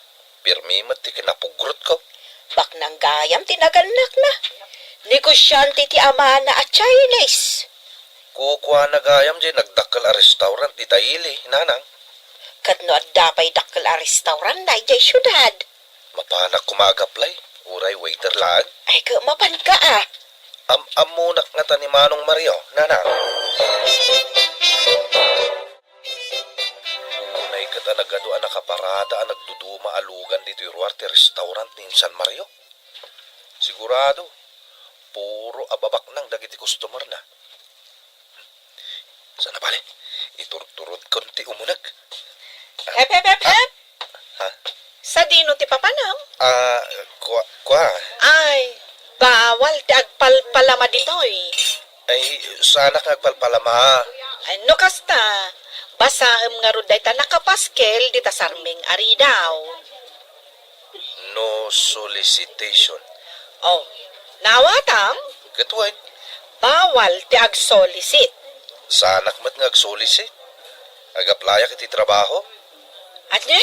Pirmi mat ti kinapugrot ko. Bak nang gayam tinaganak na. Negosyante ti ama na at Chinese. Kukuha na gayam jay nagdakkel a restaurant di Taili, nanang. Katno at dapay dakkel a restaurant na jay syudad. Mapanak kumagaplay. Uray waiter lang. Ay mapan ka ah. Amunak nga ta ni Manong Mario, nanang. Unay kata nagado ang nakaparada ang nagduduma alugan dito yung ruwarte restaurant ni San Mario. Sigurado, puro ababak nang dagiti customer na. Sana bali, iturturod konti umunag. Hep, hep, hep, hep. Ha? Sa dino ti papanam? Kwa? Ay, bawal ti agpalpalama ditoy. Ay, sana kagpalpalama. Ay, no kasta, basaem nga ruday ta nakapaskel di ta sarming ari daw. No solicitation. Oh, nawatam, Katuan, bawal ti ag-solicit. sanak mat nga agsolicit. Agaplaya kiti trabaho. At niya,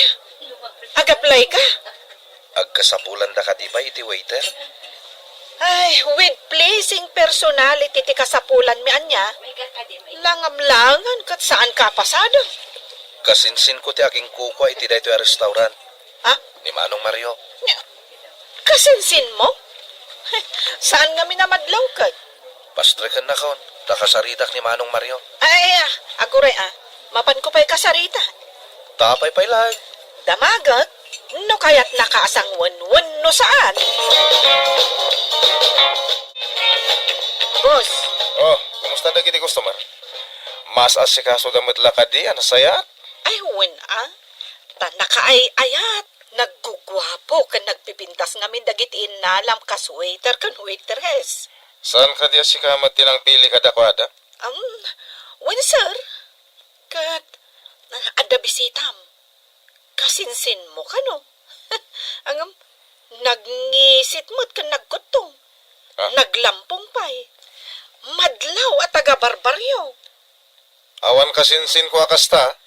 ag-apply ka. Agkasapulan da ka di ba iti waiter? Ay, with pleasing personality ti kasapulan mi anya, langam-langan kat saan ka pasado. Kasinsin ko ti aking kukwa iti dayto a restaurant. Ha? Ni Manong Mario. Kasinsin mo? Saan nga minamadlaw ka? Pastrekan na kaon. Takasaritak ni Manong Mario. Ay, aguray mapan ko pa'y kasarita. Tapay pa'y lang. Damagat, no kaya't nakaasang wan no saan. Boss, Oh, kumusta na giti customer? Mas asikaso damit lakad di, ano sayat? ay ta nakaay-ayat. Naggugwapo kan nagpipintas ngamin dagiti inalam kas waiter kan waitress. Saan ka di asikamat tinang pili kadakwada? Sir, kat ada bisitam. Kasinsin mo kano? Angam, nagngisit mo't kan naggutong. Ha? Naglampong pa'y. Madlaw at taga-barbaryo. Awan kasinsin ko akasta.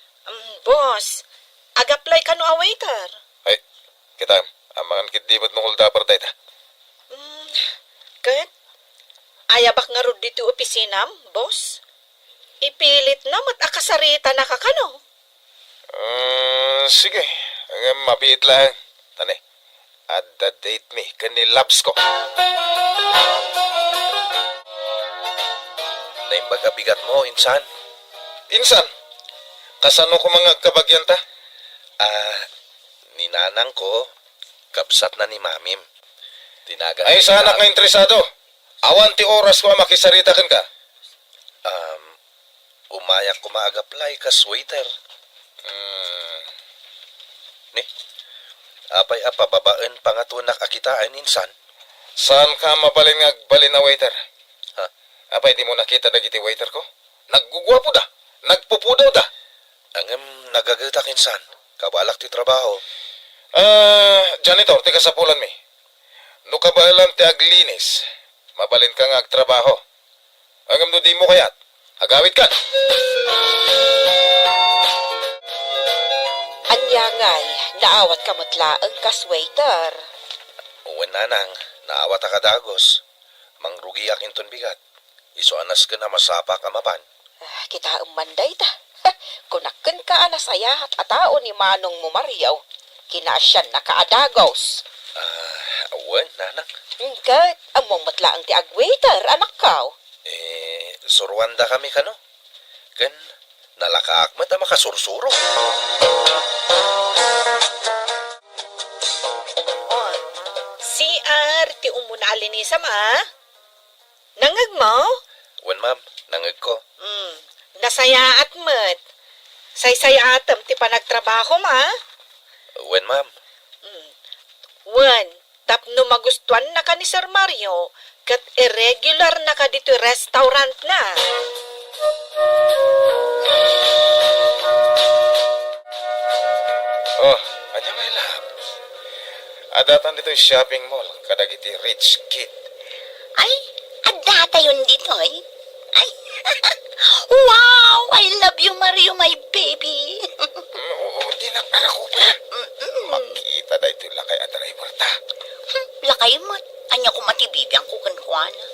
Boss, ag-apply ka no a waiter. Ay, kita, amangan kit di mo't nungol dapar day ta. Kat, ayabak nga rod dito opisinam, boss. Ipilit na mat akasarita na kakano. Sige, ang mabiit lang. Tane, at the date me, kanilabs ko. Naimbaga bigat mo, insan. Insan, kasano ko mga kabagyan ta? Ninanang ko, kapsat na ni Mamim. Tinagan Ay, kita- sana ka interesado. Awan ti oras ko makisaritakan ka. Umayak ko maag-apply kas waiter. Ni, apay apababaan pangatunak akitaan, insan. Saan ka mabalin nga balin na waiter? Ha? Apay, di mo nakita na giti waiter ko? Naggugwapo da. Nagpupudaw da. Angam nagagatak, insan. Kabalak ti trabaho. Janitor, ti kasapulan mi. No kabalan ti aglinis. Mabalin ka nga agtrabaho. Hanggang no di mo kayat. Agawit ka. Anya nga'y, naawat ka matlaang kas waiter. Uwan nanang, naawat ka dagos. Mangrugi akin ton bigat. Iso anas ka na masapa ka mapan. Kita umanday ta. Kunaken ka anas ayat atao ni Manong mo Mariaw. Kinasyan na kaadagos. Uwan nanang. Kat, among matlaang ti ag-waiter, anak kaw. Surwanda kami kano. Kan, nalakaakmat ang makasursuro. CR, ti umuna alinisam Nangag mo? Uwan ma'am, nangag ko. Nasayaat mo't. Say-sayatam ti panagtrabaho ma. Uwan ma'am, Wan, Tapno magustuhan na ka ni Sir Mario, kat irregular na ka dito restaurant na. Oh, anya may lab. Adatan dito yung shopping mall, kadagiti rich kid. Ay, adata yun dito eh. Ay, wow! I love you, Mario, my baby. Oo, di na para ko pa. Makita na ito lang kay Adray Marta. Lakay mat, anya ko matibibiyang kukan-kuana.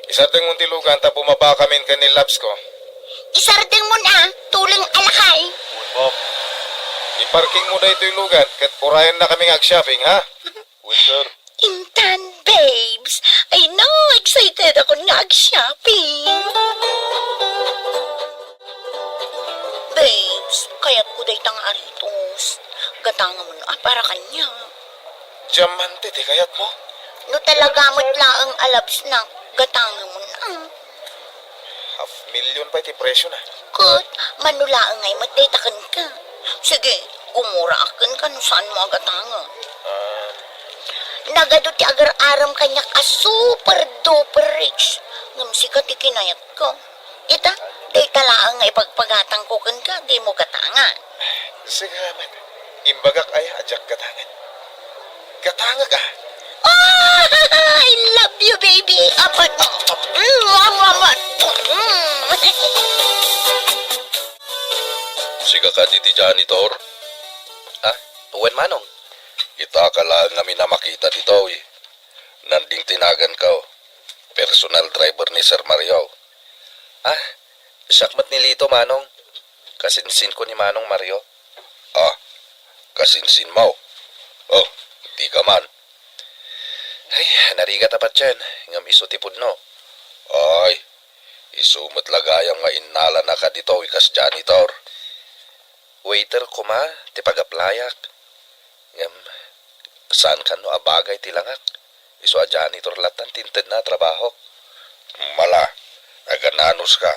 Isa ting mong tilugan, ta bumaba kami kanil labs ko. Isardeng mo na, tuling alakay. Bob, iparking mo na ito yung lugan, kat purayan na kami shopping ha? With sir. Intan, babes. I know, excited ako nag-shopping. Babes, kaya't ko day tang aritos. Gatanga mo na, para kanya. Diamante, di kayat mo? No talaga mo't laang alabs na, gatanga mo na. $500,000 pa iti presyo na. Kut, manulaang ngay matdaytakan ka. Sige, gumura akin ka no saan mo agatanga. Nagado ti agar-aram kanya ka super duper rich. Ngamsi ka ti kinayat ko. Ita, day talaang ngay pagpagatang ko kan ka, di mo gatanga. Sige naman, imbagak ay ajak gatangan. Gatanga ka. Oh, I love you, baby. Apat. Mama. Siga ka diti janitor? Ha? Tuwan manong? Ita ka lang namin na makita dito eh. Nanding tinagan ka oh. Personal driver ni Sir Mario. Ah, sakmat ni Lito manong. Kasinsin ko ni Manong Mario. Ah, kasinsin mo. Oh, di ka man. Ay, narigat tapat dyan. Ngam iso tipod no. Ay, isumot lagayang nga inala na ka dito ikas janitor. Waiter ko ma, ti pag-aplayak. Ngam, saan ka no abagay tilangak? Iso a janitor latan tinted na trabaho. Mala, agananos ka.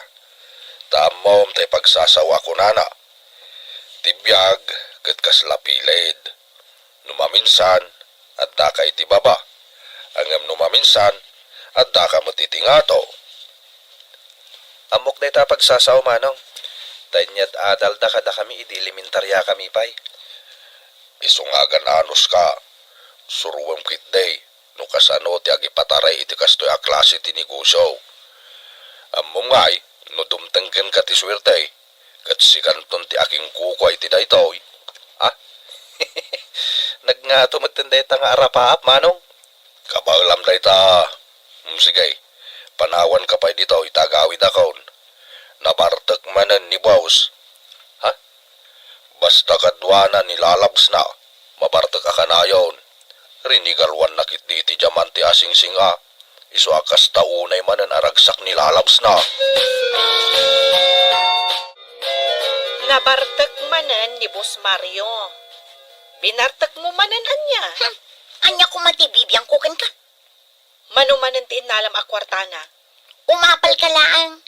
Tamom tay pagsasawa ko nana. Tibiyag, kat kaslapilid. Numaminsan, at daka iti baba. Angam numaminsan, at daka matitingato. Amok na ita pagsasaw manong. Tanyad adal daka da kami idilimentarya kami pay. Isungagan anos ka. Suruwam kit day. No kasano ti agipataray iti kastoy a klase ti negosyo. Among ngay, no dumtengken ka ti swerte. Kat si kanton ti aking kuko iti daytoy. Ha? Nagngato matanda ita nga arapaap manong. Kabalam da ita. Sige, panawan ka pa dito itagawid akon. Nabartek manen ni boss. Ha? Basta kadwana nilalabs na. Mabartek ka na yon. Rinigalwan nakit di ti diamante asing singa. Iso akas taunay manen aragsak nilalabs na. Nabartak manan ni Boss Mario. Binartak mo manan anya. Anya ko matibibiyang kukan ka. Manumanan ti inalam akwartana. Umapal ka laang.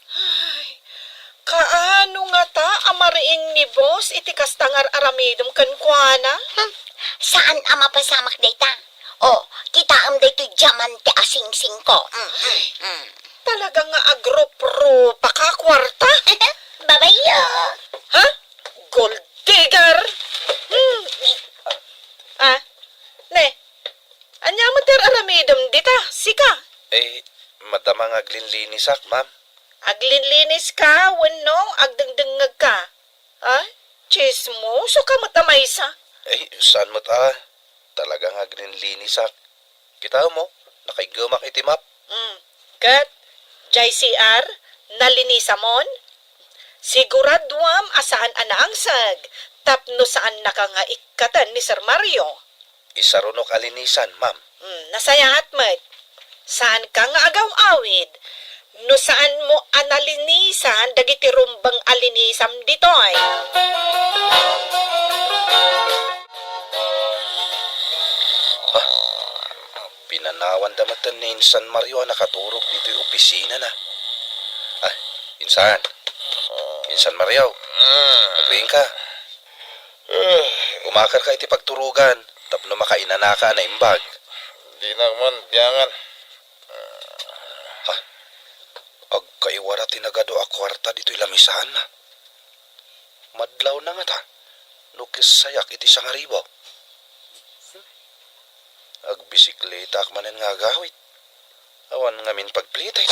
Kaano nga ta amariing ni Boss iti kastangar aramidom kankwana? Saan ama pasamak dayta? Oh, kita am dayto diamante asing-sing ko. Talaga nga agro-pro pakakwarta? Babayo. Ha? Gold digger? Ah? Ne? Anya mo ter aramidom dita? Sika? Eh, madamang aglinlinisak, ma'am. Aglinlinis ka, wano, agdengdengag ka. Ha? Chismo, so ka matamaysa. Eh, saan mo ta? Talagang aglinlinisak. Kita mo, nakaigamak itimap. Kat, JCR, nalinisa mon? Siguradwam asaan anangsag, tapno saan naka nga ikatan ni Sir Mario. Isarunok alinisan, ma'am. Nasayahat mat. Saan ka nga agaw-awid? No saan mo analinisan dagiti rumbang alinisam ditoy? Pinanawan damatan ni Insan Mario nakaturog dito yung opisina na. Ah, Insan. Insan Mario. Agriin ka. Umakar ka iti pagturugan. Tapno makainanaka na imbag. Di naman, biyangan. Ag kaiwara tinagado a kwarta dito'y lamisahan na. Madlaw na nga ta. Nukis sayak iti sangaribaw. Ag bisikleta ak manen nga gawit. Awan nga min pagplitay.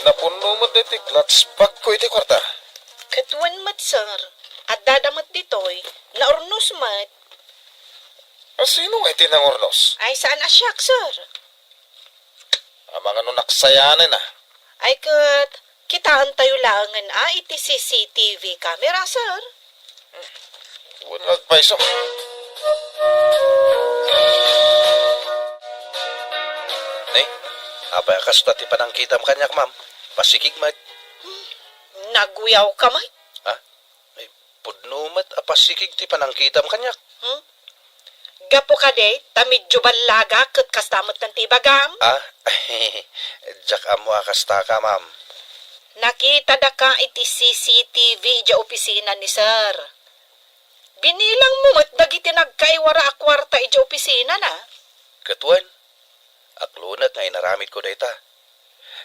Napuno mo diti clutch bag ko iti kwarta. Katuan mat, sir. At dadamat ditoy, naurnos mat. Sino nga iti nangurnos? Ay, saan asyak, sir? Ang mga nunaksayanan na. Ay, kitaan tayo langan, iti CCTV camera, sir. Wala agpaiso. Nay, apa akas tati panangkitam kanyak ma'am. Pasikig mat. Nagwiyaw ka, mat. Ay, pudno mat apasikig ti panangkitam kanyak. Gapo ka de, tamidyo balaga, kat kastamot ng tibagam. Jak amo akas ta ka ma'am. Nakita da ka iti CCTV di opisina ni sir. Binilang mo mat dagiti nagkaiwara a kwarta iti opisina na. Katuan, aklunat nga inaramid ko dayta.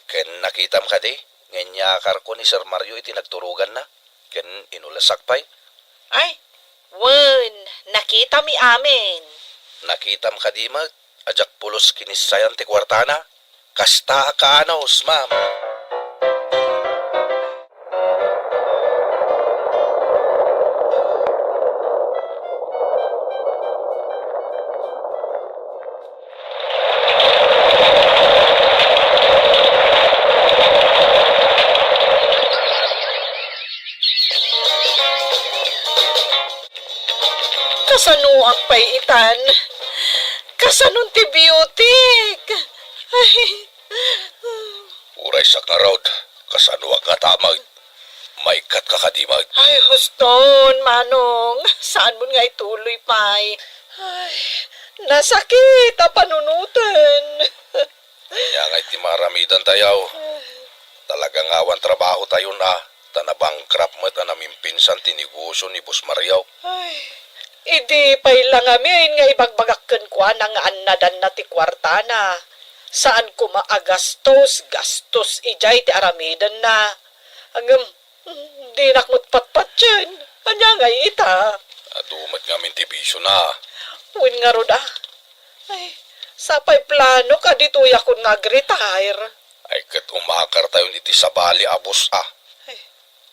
Ken nakitam ka di, nganyakar ko ni Sir Mario iti nagturugan na. Ken inulasak pa'y. Ay, wen, nakita mi amin. Nakitam ka di mag, ajak pulos kinisayan ti kwartana. Kasta ka anos, ma'am. Kasanuak pa'y itan. Kasanun ti biotik. Ay, Uray sak na raod, kasanuag nga tamag. May kat kakadimag. ay, huston, manong. Saan mo nga ituloy pa'y? Ay, nasakit a panunutan. Kanya nga iti maramidan tayaw. Talagang awan trabaho tayo na. Tanabangkrap mo't anaming pinsan tinigusyo ni Bus Mariaw. Ay, idi pa'y lang amin nga ibagbagakkan kwa nang anadan na ti kwartana. Saan ko maagastos, gastos ijay ti aramidan na. Hanggang, di nakmut patpat yan. Anya nga ita. Adumat nga min ti bisyo na. Win nga roda. Ay, sapay plano ka dito yakon nga retire. Ay kat umakar tayo iti sabali abos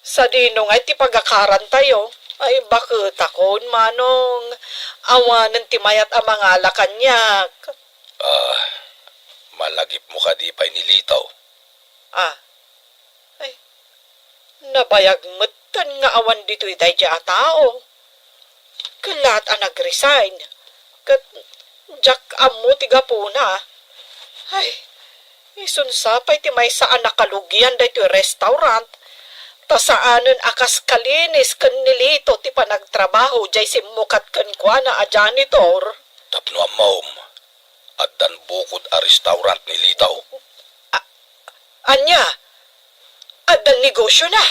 Sa dinong ay ti pagakaran tayo. Ay, bakit akon, manong? Awanan ti mayat ang mga alakanyak. Malagip mo ka di pa'y nilitaw. Ay, nabayagmatan nga awan dito iday di a tao. Kalat ang nag-resign. Kat, jak amo tiga po na. Ay, isunsapay ti may saan nakalugyan dito restaurant. Tasaanan akas kalinis kan nilito ti panagtrabaho jay simukat kan kwa na a janitor. Tapno ang maom. At dan bukod a restaurant nilitaw. Anya, adan negosyo na.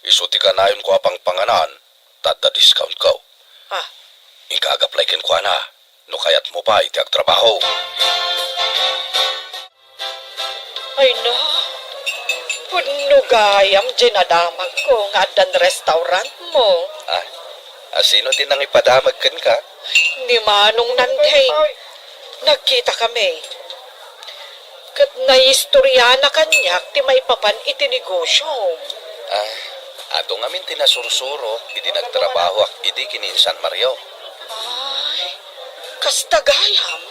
Isuti ka na yun ko apang panganan. Tada discount ko. Ikagaply ken ko na. No kayat mo pa iti agtrabaho. Ay no, puno gayam dinadamag ko nga adan restaurant mo. Sino tinang ipadamag ken ka? Ni Manong Nanday, nagkita kami. Kat naistorya na kanyak ti may papan iti negosyo. Ato nga min tinasursuro, iti nagtrabaho ak iti kininsan Mario. Ay, kastagayam.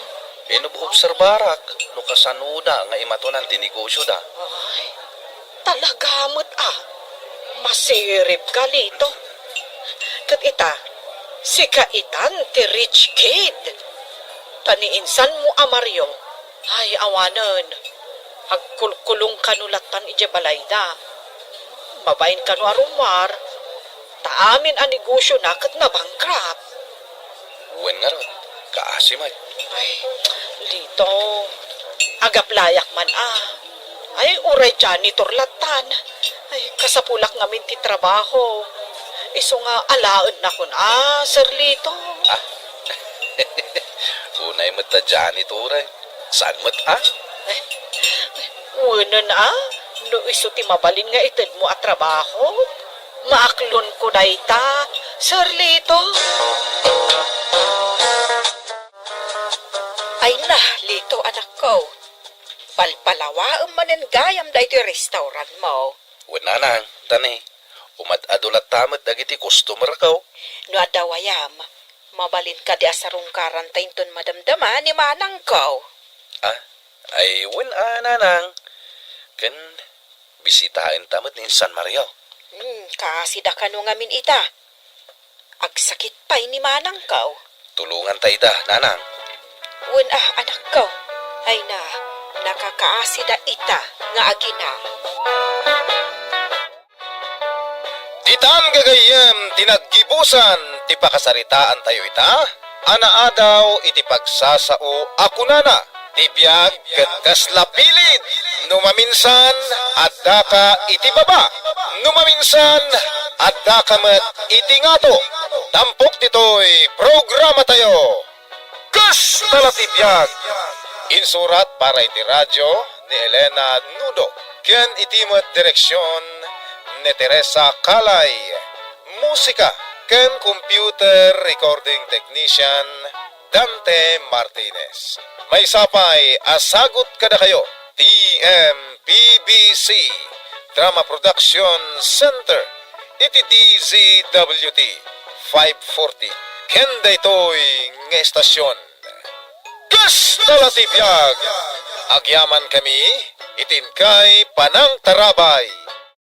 Inubobserbarak, no kasanuda nga imatunan ti negosyo da. Ay, talagamot masirip ka lito. Kat ita, si kaitan ti rich kid. Taniinsan mo Mario, ay awanan. Agkulkulong kanulatan ije balayda. Mabayin kanu arumar, taamin ang negosyo na kat na bankrupt. Uwen nga ron, kaasimay. Ay, lito, agaplayak man Ay, uray janitor latan. Ay, kasapulak ngamin ti trabaho. iso nga alaan na ko na, Sir Lito. Unay mo't ta dyan ito, rin. Saan mo't, Una na, no iso ti mabalin nga itid mo at trabaho. Maaklon ko na ita, Sir Lito. Ay na, Lito anak ko. Palpalawa ang manengayam da ito restaurant mo. Wala nang, tani. Umad-adulat tamat dagiti customer ko. No adawayam, mabalin ka di asarong karantainton madamdama ni manang ko. Ay, wala nanang. Kan, bisitahin tamat ni San Mario. Kasi da kano ngamin ita. Agsakit pa'y ni manang ko. Tulungan tayo da, nanang. Anak ko. Ay na, nakakaasi da ita nga agina. Titan gagayem tinaggibusan ti pakasaritaan tayo ita. Anaadaw iti pagsasao ako nana. Tibiyag ket kaslapilid. Numaminsan adda ka iti baba. Numaminsan adda ka met iti ngato. Tampok titoy programa tayo. Kas talatibiyag. Insurat para iti radyo ni Elena Nudo. Ken iti met direksyon ni Teresa Calay. Musika ken computer recording technician Dante Martinez. May sapay asagot kada kayo. TMPBC Drama Production Center. Iti DZWT 540. Ken daytoy nga estasyon. Kas talatibiyag. Agyaman kami, itin kay Panang Tarabay.